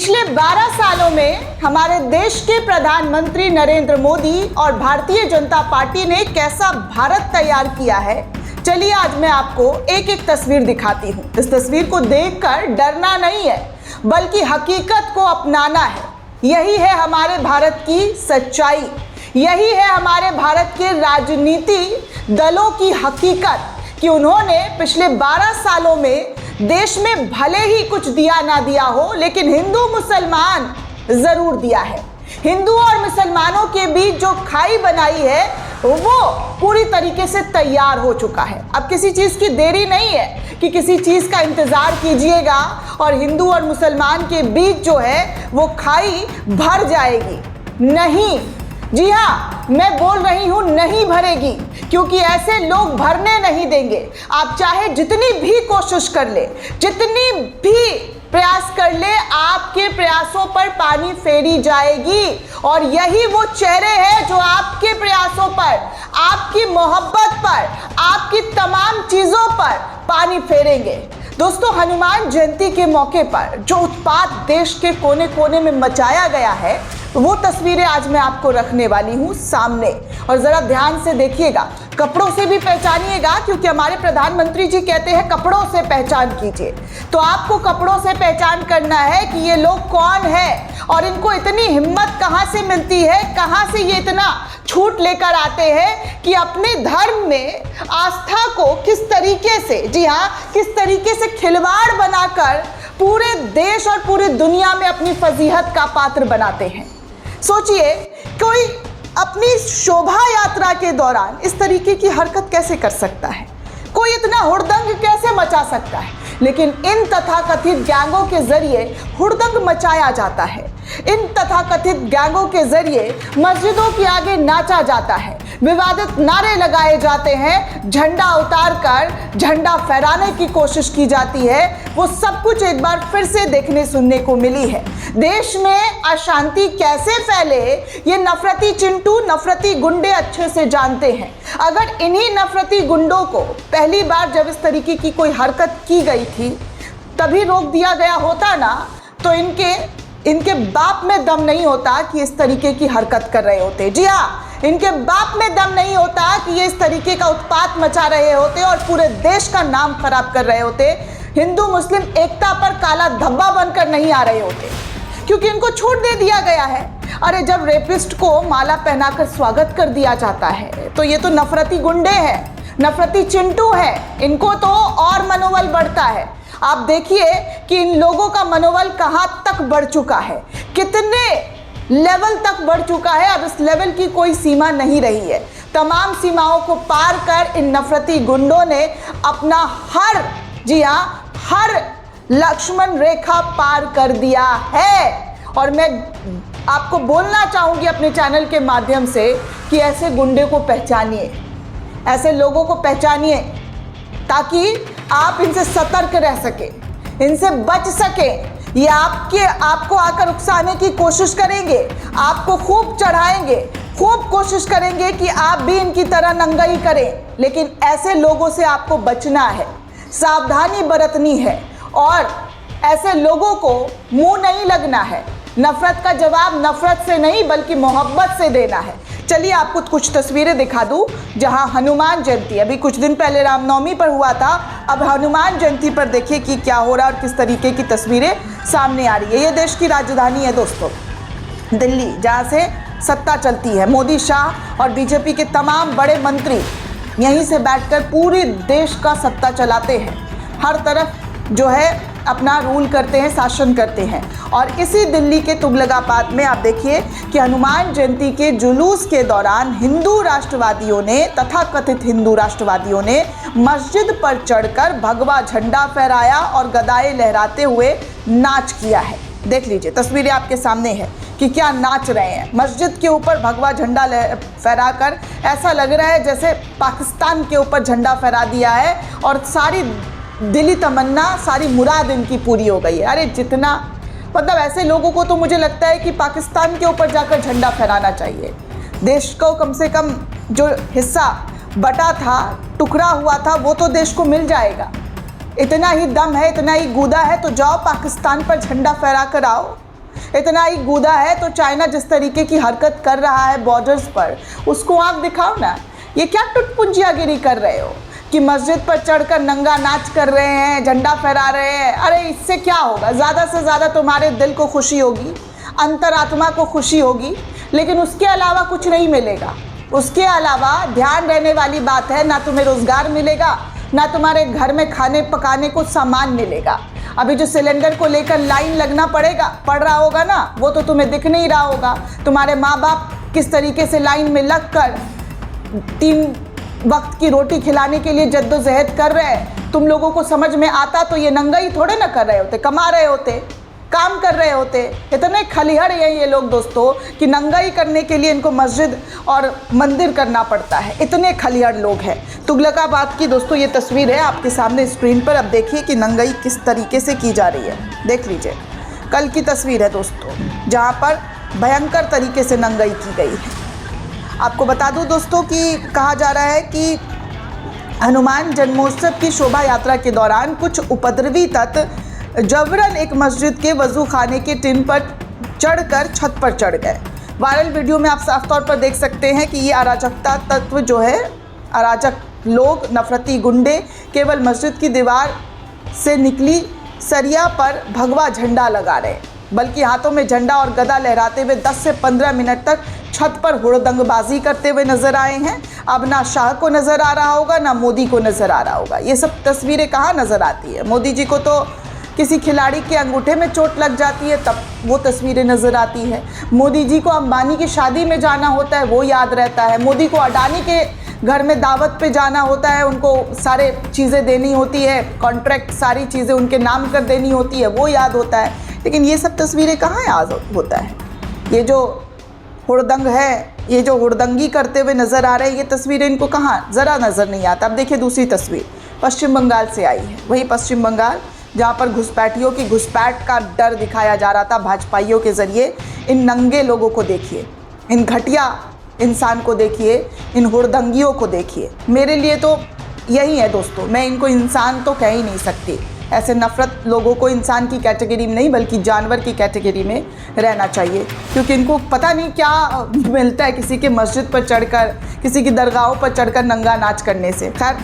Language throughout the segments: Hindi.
पिछले 12 सालों में हमारे देश के प्रधानमंत्री नरेंद्र मोदी और भारतीय जनता पार्टी ने कैसा भारत तैयार किया है, चलिए आज मैं आपको एक एक तस्वीर दिखाती हूँ। इस तस्वीर को देखकर डरना नहीं है, बल्कि हकीकत को अपनाना है। यही है हमारे भारत की सच्चाई, यही है हमारे भारत के राजनीति दलों की हकीकत कि उन्होंने पिछले 12 सालों में देश में भले ही कुछ दिया ना दिया हो, लेकिन हिंदू मुसलमान जरूर दिया है। हिंदू और मुसलमानों के बीच जो खाई बनाई है वो पूरी तरीके से तैयार हो चुका है। अब किसी चीज की देरी नहीं है कि किसी चीज का इंतजार कीजिएगा और हिंदू और मुसलमान के बीच जो है वो खाई भर जाएगी। नहीं, जी हाँ, मैं बोल रही हूं नहीं भरेगी, क्योंकि ऐसे लोग भरने नहीं देंगे। आप चाहे जितनी भी कोशिश कर ले, जितनी भी प्रयास कर ले, आपके प्रयासों पर पानी फेरी जाएगी। और यही वो चेहरे हैं जो आपके प्रयासों पर, आपकी मोहब्बत पर, आपकी तमाम चीजों पर पानी फेरेंगे। दोस्तों, हनुमान जयंती के मौके पर जो उत्पात देश के कोने कोने में मचाया गया है, वो तस्वीरें आज मैं आपको रखने वाली हूं सामने। और जरा ध्यान से देखिएगा, कपड़ों से भी पहचानिएगा, क्योंकि हमारे प्रधानमंत्री जी कहते हैं कपड़ों से पहचान कीजिए। तो आपको कपड़ों से पहचान करना है कि ये लोग कौन है और इनको इतनी हिम्मत कहां से मिलती है, कहां से ये इतना छूट लेकर आते हैं कि अपने धर्म में आस्था को किस तरीके से, जी हाँ, किस तरीके से खिलवाड़ बनाकर पूरे देश और पूरी दुनिया में अपनी फजीहत का पात्र बनाते हैं। सोचिए, कोई अपनी शोभा यात्रा के दौरान इस तरीके की हरकत कैसे कर सकता है, कोई इतना हुड़दंग कैसे मचा सकता है। लेकिन इन तथाकथित गैंगों के जरिए हुड़दंग मचाया जाता है। इन तथाकथित गैंगों के जरिए मस्जिदों के आगे नाचा जाता है, विवादित नारे लगाए जाते हैं, झंडा उतार कर झंडा फहराने की कोशिश की जाती है। वो सब कुछ एक बार फिर से देखने सुनने को मिली है। देश में अशांति कैसे फैले, ये नफरती चिंटू, नफरती गुंडे अच्छे से जानते हैं। अगर इन्हीं नफरती गुंडों को पहली बार जब इस तरीके की कोई हरकत की गई थी तभी रोक दिया गया होता ना, तो इनके बाप में दम नहीं होता कि इस तरीके की हरकत कर रहे होते। जी हाँ, इनके बाप में दम नहीं होता कि ये इस तरीके का उत्पात मचा रहे होते और पूरे देश का नाम खराब कर रहे होते। हिंदू मुस्लिम एकता पर काला धब्बा बनकर नहीं आ रहे होते, क्योंकि इनको छूट दे दिया गया है। अरे, जब रेपिस्ट को माला पहनाकर स्वागत कर दिया जाता है तो ये तो नफरती गुंडे हैं, नफरती चिंटू हैं, इनको तो और मनोबल बढ़ता है। आप देखिए कि इन लोगों का मनोबल कहां तक बढ़ चुका है, कितने लेवल तक बढ़ चुका है। अब इस लेवल की कोई सीमा नहीं रही है। तमाम सीमाओं को पार कर इन नफरती गुंडों ने अपना जी हाँ, हर लक्ष्मण रेखा पार कर दिया है। और मैं आपको बोलना चाहूंगी अपने चैनल के माध्यम से कि ऐसे गुंडे को पहचानिए, ऐसे लोगों को पहचानिए, ताकि आप इनसे सतर्क रह सके, इनसे बच सके। ये आपको आकर उकसाने की कोशिश करेंगे, आपको खूब चढ़ाएंगे, खूब कोशिश करेंगे कि आप भी इनकी तरह नंगई करें। लेकिन ऐसे लोगों से आपको बचना है, सावधानी बरतनी है और ऐसे लोगों को मुंह नहीं लगना है। नफरत का जवाब नफरत से नहीं बल्कि मोहब्बत से देना है। चलिए आपको कुछ तस्वीरें दिखा दूं, जहां हनुमान जयंती, अभी कुछ दिन पहले रामनवमी पर हुआ था, अब हनुमान जयंती पर देखिए कि क्या हो रहा है और किस तरीके की तस्वीरें सामने आ रही है। ये देश की राजधानी है दोस्तों, दिल्ली, जहां से सत्ता चलती है। मोदी, शाह और बीजेपी के तमाम बड़े मंत्री यहीं से बैठकर पूरे देश का सत्ता चलाते हैं, हर तरफ जो है अपना रूल करते हैं, शासन करते हैं। और इसी दिल्ली के तुगलकाबाद में आप देखिए कि हनुमान जयंती के जुलूस के दौरान हिंदू राष्ट्रवादियों ने, तथाकथित हिंदू राष्ट्रवादियों ने मस्जिद पर चढ़कर भगवा झंडा फहराया और गदाएं लहराते हुए नाच किया है। देख लीजिए, तस्वीरें आपके सामने है कि क्या नाच रहे हैं। मस्जिद के ऊपर भगवा झंडा फहराकर ऐसा लग रहा है जैसे पाकिस्तान के ऊपर झंडा फहरा दिया है और सारी दिली तमन्ना, सारी मुराद इनकी पूरी हो गई है। अरे जितना, मतलब ऐसे लोगों को तो मुझे लगता है कि पाकिस्तान के ऊपर जाकर झंडा फहराना चाहिए। देश को कम से कम जो हिस्सा बटा था, टुकड़ा हुआ था, वो तो देश को मिल जाएगा। इतना ही दम है, इतना ही गूदा है तो जाओ पाकिस्तान पर झंडा फहरा कर आओ। इतना ही गूदा है तो चाइना जिस तरीके की हरकत कर रहा है बॉर्डर्स पर, उसको आप दिखाओ ना। ये क्या टुटपुंजियागिरी कर रहे हो कि मस्जिद पर चढ़कर नंगा नाच कर रहे हैं, झंडा फहरा रहे हैं। अरे इससे क्या होगा? ज़्यादा से ज़्यादा तुम्हारे दिल को खुशी होगी, अंतरात्मा को खुशी होगी, लेकिन उसके अलावा कुछ नहीं मिलेगा। उसके अलावा ध्यान रहने वाली बात है, ना तुम्हें रोज़गार मिलेगा, ना तुम्हारे घर में खाने पकाने को सामान मिलेगा। अभी जो सिलेंडर को लेकर लाइन लगना पड़ रहा होगा ना, वो तो तुम्हें दिख नहीं रहा होगा। तुम्हारे माँ बाप किस तरीके से लाइन में लगकर 3 वक्त की रोटी खिलाने के लिए जद्दोजहद कर रहे हैं। तुम लोगों को समझ में आता तो ये नंगाई थोड़े ना कर रहे होते, कमा रहे होते, काम कर रहे होते। इतने खलिहड़ हैं ये लोग दोस्तों कि नंगाई करने के लिए इनको मस्जिद और मंदिर करना पड़ता है। इतने खलिहड़ लोग हैं। तुगलकाबाद की दोस्तों ये तस्वीर है आपके सामने स्क्रीन पर। अब देखिए कि नंगाई किस तरीके से की जा रही है। देख लीजिए, कल की तस्वीर है दोस्तों, जहाँ पर भयंकर तरीके से नंगाई की गई है। आपको बता दूं दोस्तों कि कहा जा रहा है कि हनुमान जन्मोत्सव की शोभा यात्रा के दौरान कुछ उपद्रवी तत्व जबरन एक मस्जिद के वजू खाने के टिन पर चढ़कर छत पर चढ़ गए। वायरल वीडियो में आप साफ तौर पर देख सकते हैं कि ये अराजकता तत्व जो है, अराजक लोग, नफरती गुंडे केवल मस्जिद की दीवार से निकली सरिया पर भगवा झंडा लगा रहे, बल्कि हाथों में झंडा और गदा लहराते हुए 10 से 15 मिनट तक छत पर हुड़दंगबाजी करते हुए नजर आए हैं। अब ना शाह को नज़र आ रहा होगा, ना मोदी को नज़र आ रहा होगा। ये सब तस्वीरें कहाँ नज़र आती है? मोदी जी को तो किसी खिलाड़ी के अंगूठे में चोट लग जाती है तब वो तस्वीरें नज़र आती है। मोदी जी को अंबानी की शादी में जाना होता है, वो याद रहता है। मोदी को अडानी के घर में दावत पे जाना होता है, उनको सारे चीज़ें देनी होती है, कॉन्ट्रैक्ट सारी चीज़ें उनके नाम कर देनी होती है, वो याद होता है। लेकिन ये सब तस्वीरें कहाँ याद होता है? ये जो हुड़दंग है, ये जो हुड़दंगी करते हुए नज़र आ रहे हैं, ये तस्वीरें इनको कहाँ ज़रा नज़र नहीं आता। अब देखिए दूसरी तस्वीर पश्चिम बंगाल से आई है। वही पश्चिम बंगाल जहाँ पर घुसपैठियों की घुसपैठ का डर दिखाया जा रहा था भाजपाइयों के ज़रिए। इन नंगे लोगों को देखिए, इन घटिया इंसान को देखिए, इन हुड़दंगियों को देखिए। मेरे लिए तो यही है दोस्तों, मैं इनको इंसान तो कह ही नहीं सकती। ऐसे नफ़रत लोगों को इंसान की कैटेगरी में नहीं बल्कि जानवर की कैटेगरी में रहना चाहिए, क्योंकि इनको पता नहीं क्या मिलता है किसी के मस्जिद पर चढ़कर, किसी की दरगाहों पर चढ़कर नंगा नाच करने से। खैर,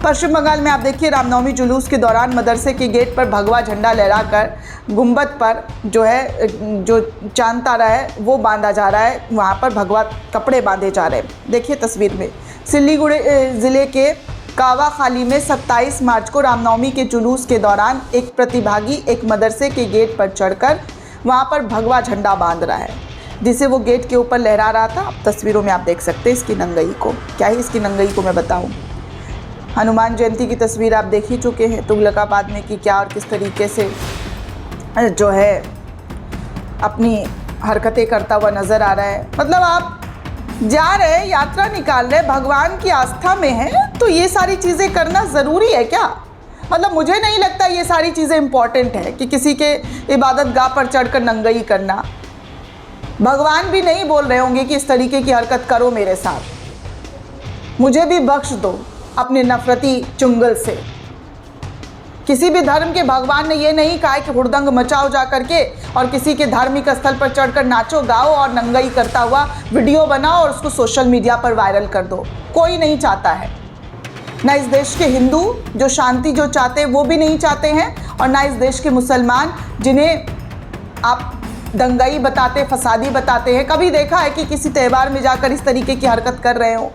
पश्चिम बंगाल में आप देखिए रामनवमी जुलूस के दौरान मदरसे के गेट पर भगवा झंडा लहराकर गुंबद पर जो है, जो चांद तारा है वो बांधा जा रहा है। वहाँ पर भगवा कपड़े बांधे जा रहे हैं। देखिए तस्वीर में सिलीगुड़ी ज़िले के कावाखाली में 27 मार्च को रामनवमी के जुलूस के दौरान एक प्रतिभागी एक मदरसे के गेट पर चढ़कर वहाँ पर भगवा झंडा बांध रहा है, जिसे वो गेट के ऊपर लहरा रहा था। तस्वीरों में आप देख सकते हैं इसकी नंगई को। क्या ही इसकी नंगई को मैं बताऊँ। हनुमान जयंती की तस्वीर आप देख ही चुके हैं तुगलकाबाद में कि क्या और किस तरीके से जो है अपनी हरकतें करता हुआ नज़र आ रहा है। मतलब आप जा रहे हैं, यात्रा निकाल रहे, भगवान की आस्था में है, तो ये सारी चीज़ें करना ज़रूरी है क्या? मतलब मुझे नहीं लगता ये सारी चीज़ें इम्पॉर्टेंट है कि किसी के इबादत गाह पर चढ़कर नंगई करना। भगवान भी नहीं बोल रहे होंगे कि इस तरीके की हरकत करो मेरे साथ, मुझे भी बख्श दो अपने नफरती चुंगल से। किसी भी धर्म के भगवान ने ये नहीं कहा कि हुड़दंग मचाओ जा करके और किसी के धार्मिक स्थल पर चढ़कर नाचो गाओ और नंगाई करता हुआ वीडियो बनाओ और उसको सोशल मीडिया पर वायरल कर दो। कोई नहीं चाहता है। ना इस देश के हिंदू जो शांति जो चाहते हैं वो भी नहीं चाहते हैं, और ना इस देश के मुसलमान जिन्हें आप दंगाई बताते, फसादी बताते हैं। कभी देखा है कि किसी त्यौहार में जाकर इस तरीके की हरकत कर रहे हो,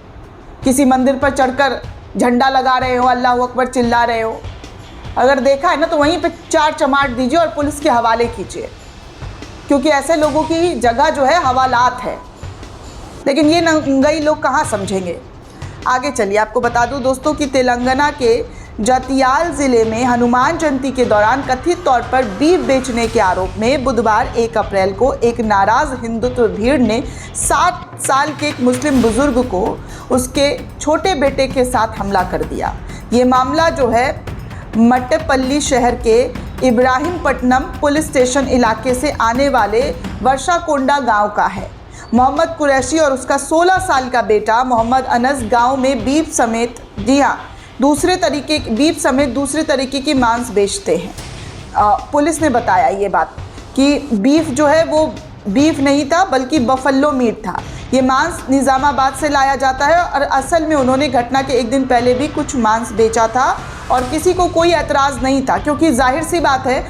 किसी मंदिर पर चढ़कर झंडा लगा रहे हो, अल्लाह अकबर चिल्ला रहे हो? अगर देखा है ना तो वहीं पे 4 चमाट दीजिए और पुलिस के हवाले कीजिए, क्योंकि ऐसे लोगों की जगह जो है हवालात है। लेकिन ये नंगाई लोग कहाँ समझेंगे। आगे चलिए आपको बता दूं दोस्तों कि तेलंगाना के जतियाल ज़िले में हनुमान जयंती के दौरान कथित तौर पर बीफ बेचने के आरोप में बुधवार 1 अप्रैल को एक नाराज़ हिंदुत्व भीड़ ने 60 साल के एक मुस्लिम बुजुर्ग को उसके छोटे बेटे के साथ हमला कर दिया। ये मामला जो है मट्टेपल्ली शहर के इब्राहिमपट्टनम पुलिस स्टेशन इलाके से आने वाले वर्षाकोंडा गांव का है। मोहम्मद कुरैशी और उसका 16 साल का बेटा मोहम्मद अनस गांव में बीफ समेत दूसरे तरीके की मांस बेचते हैं। पुलिस ने बताया ये बात कि बीफ जो है वो बीफ नहीं था बल्कि बफेलो मीट था। ये मांस निज़ामाबाद से लाया जाता है और असल में उन्होंने घटना के एक दिन पहले भी कुछ मांस बेचा था और किसी को कोई एतराज़ नहीं था, क्योंकि जाहिर सी बात है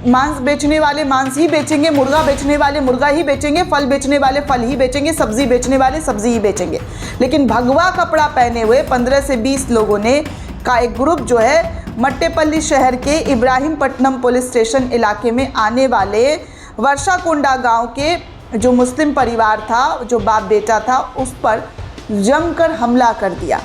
मांस बेचने वाले मांस ही बेचेंगे, मुर्गा बेचने वाले मुर्गा ही बेचेंगे, फल बेचने वाले फल ही बेचेंगे, सब्जी बेचने वाले सब्जी ही बेचेंगे। लेकिन भगवा कपड़ा पहने हुए 15 से 20 लोगों ने का एक ग्रुप जो है मट्टेपल्ली शहर के इब्राहिमपट्टनम पुलिस स्टेशन इलाके में आने वाले वर्षाकोंडा गांव के जो मुस्लिम परिवार था, जो बाप बेटा था, उस पर जमकर हमला कर दिया।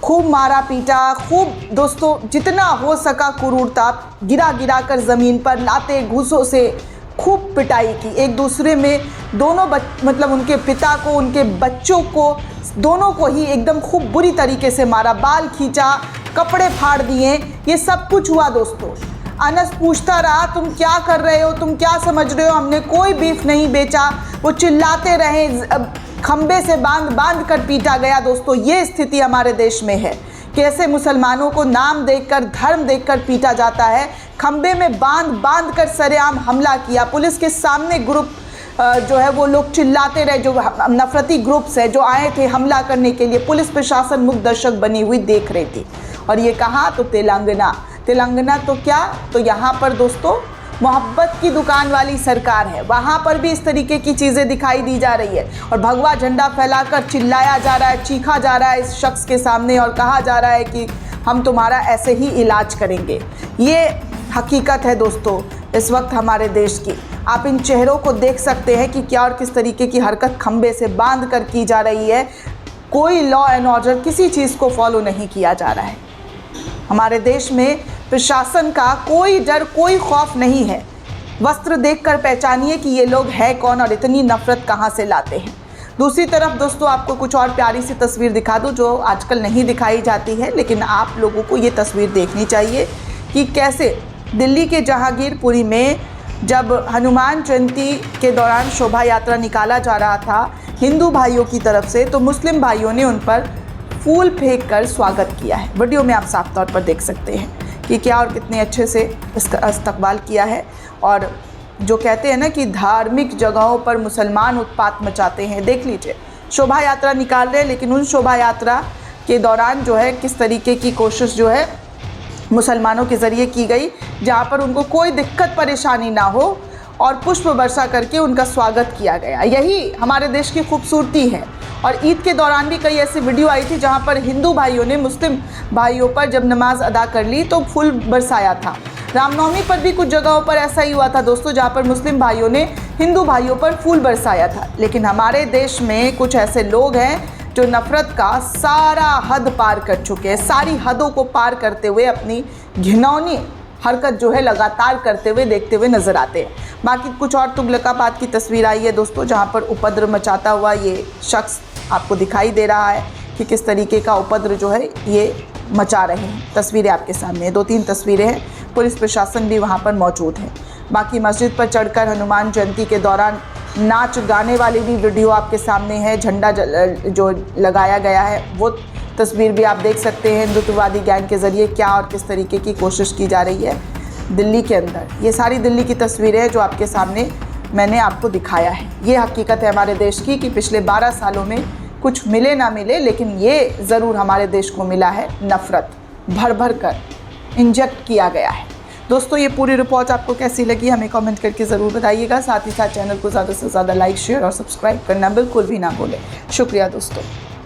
खूब मारा पीटा, खूब दोस्तों जितना हो सका क्रूरता, गिरा कर ज़मीन पर लाते घूसों से खूब पिटाई की। एक दूसरे में दोनों मतलब उनके पिता को, उनके बच्चों को, दोनों को ही एकदम खूब बुरी तरीके से मारा, बाल खींचा, कपड़े फाड़ दिए। ये सब कुछ हुआ दोस्तों। अनस पूछता रहा तुम क्या कर रहे हो, तुम क्या समझ रहे हो, हमने कोई बीफ नहीं बेचा। वो चिल्लाते रहे, खंबे से बांध कर पीटा गया। दोस्तों ये स्थिति हमारे देश में है, कैसे मुसलमानों को नाम देकर, धर्म देकर पीटा जाता है। खंबे में बांध कर सरेआम हमला किया। पुलिस के सामने ग्रुप जो है वो लोग चिल्लाते रहे, जो नफरती ग्रुप्स है जो आए थे हमला करने के लिए। पुलिस प्रशासन मुख्य दर्शक बनी हुई देख रही थी। और ये कहा तो तेलंगाना तो क्या, तो यहाँ पर दोस्तों मोहब्बत की दुकान वाली सरकार है, वहाँ पर भी इस तरीके की चीज़ें दिखाई दी जा रही है और भगवा झंडा फैलाकर चिल्लाया जा रहा है, चीखा जा रहा है इस शख्स के सामने और कहा जा रहा है कि हम तुम्हारा ऐसे ही इलाज करेंगे। ये हकीकत है दोस्तों इस वक्त हमारे देश की। आप इन चेहरों को देख सकते हैं कि क्या और किस तरीके की हरकत खंबे से बांध कर की जा रही है। कोई लॉ एंड ऑर्डर, किसी चीज़ को फॉलो नहीं किया जा रहा है। हमारे देश में प्रशासन का कोई डर, कोई खौफ नहीं है। वस्त्र देखकर पहचानिए कि ये लोग हैं कौन और इतनी नफरत कहाँ से लाते हैं। दूसरी तरफ दोस्तों आपको कुछ और प्यारी सी तस्वीर दिखा दूँ जो आजकल नहीं दिखाई जाती है, लेकिन आप लोगों को ये तस्वीर देखनी चाहिए कि कैसे दिल्ली के जहांगीरपुरी में जब हनुमान जयंती के दौरान शोभा यात्रा निकाला जा रहा था हिंदू भाइयों की तरफ से, तो मुस्लिम भाइयों ने उन पर फूल फेंक कर स्वागत किया है। वीडियो में आप साफ तौर पर देख सकते हैं कि क्या और कितने अच्छे से इसका इस्तकबाल किया है। और जो कहते हैं ना कि धार्मिक जगहों पर मुसलमान उत्पात मचाते हैं, देख लीजिए शोभा यात्रा निकाल रहे हैं, लेकिन उन शोभा यात्रा के दौरान जो है किस तरीके की कोशिश जो है मुसलमानों के ज़रिए की गई, जहाँ पर उनको कोई दिक्कत परेशानी ना हो और पुष्प वर्षा करके उनका स्वागत किया गया। यही हमारे देश की खूबसूरती है। और ईद के दौरान भी कई ऐसी वीडियो आई थी जहाँ पर हिंदू भाइयों ने मुस्लिम भाइयों पर जब नमाज अदा कर ली तो फूल बरसाया था। रामनवमी पर भी कुछ जगहों पर ऐसा ही हुआ था दोस्तों, जहाँ पर मुस्लिम भाइयों ने हिंदू भाइयों पर फूल बरसाया था। लेकिन हमारे देश में कुछ ऐसे लोग हैं जो नफ़रत का सारा हद पार कर चुके हैं, सारी हदों को पार करते हुए अपनी घिनौनी हरकत जो है लगातार करते हुए देखते हुए नज़र आते हैं। बाकी कुछ और तुगलकाबाद की तस्वीर आई है दोस्तों, जहाँ पर उपद्रव मचाता हुआ ये शख्स आपको दिखाई दे रहा है कि किस तरीके का उपद्रव जो है ये मचा रहे हैं। तस्वीरें आपके सामने, 2-3 तस्वीरें हैं। पुलिस प्रशासन भी वहाँ पर मौजूद है। बाकी मस्जिद पर चढ़कर हनुमान जयंती के दौरान नाच गाने वाली भी वीडियो आपके सामने है। झंडा जो लगाया गया है वो तस्वीर भी आप देख सकते हैं। हिंदुत्ववादी गैंग के ज़रिए क्या और किस तरीके की कोशिश की जा रही है दिल्ली के अंदर। ये सारी दिल्ली की तस्वीरें हैं जो आपके सामने मैंने आपको दिखाया है। ये हकीकत है हमारे देश की कि पिछले 12 सालों में कुछ मिले ना मिले, लेकिन ये ज़रूर हमारे देश को मिला है, नफ़रत भर कर इंजेक्ट किया गया है। दोस्तों ये पूरी रिपोर्ट आपको कैसी लगी हमें कमेंट करके ज़रूर बताइएगा। साथ ही साथ चैनल को ज़्यादा से ज़्यादा लाइक, शेयर और सब्सक्राइब करना बिल्कुल भी ना भूलें। शुक्रिया दोस्तों।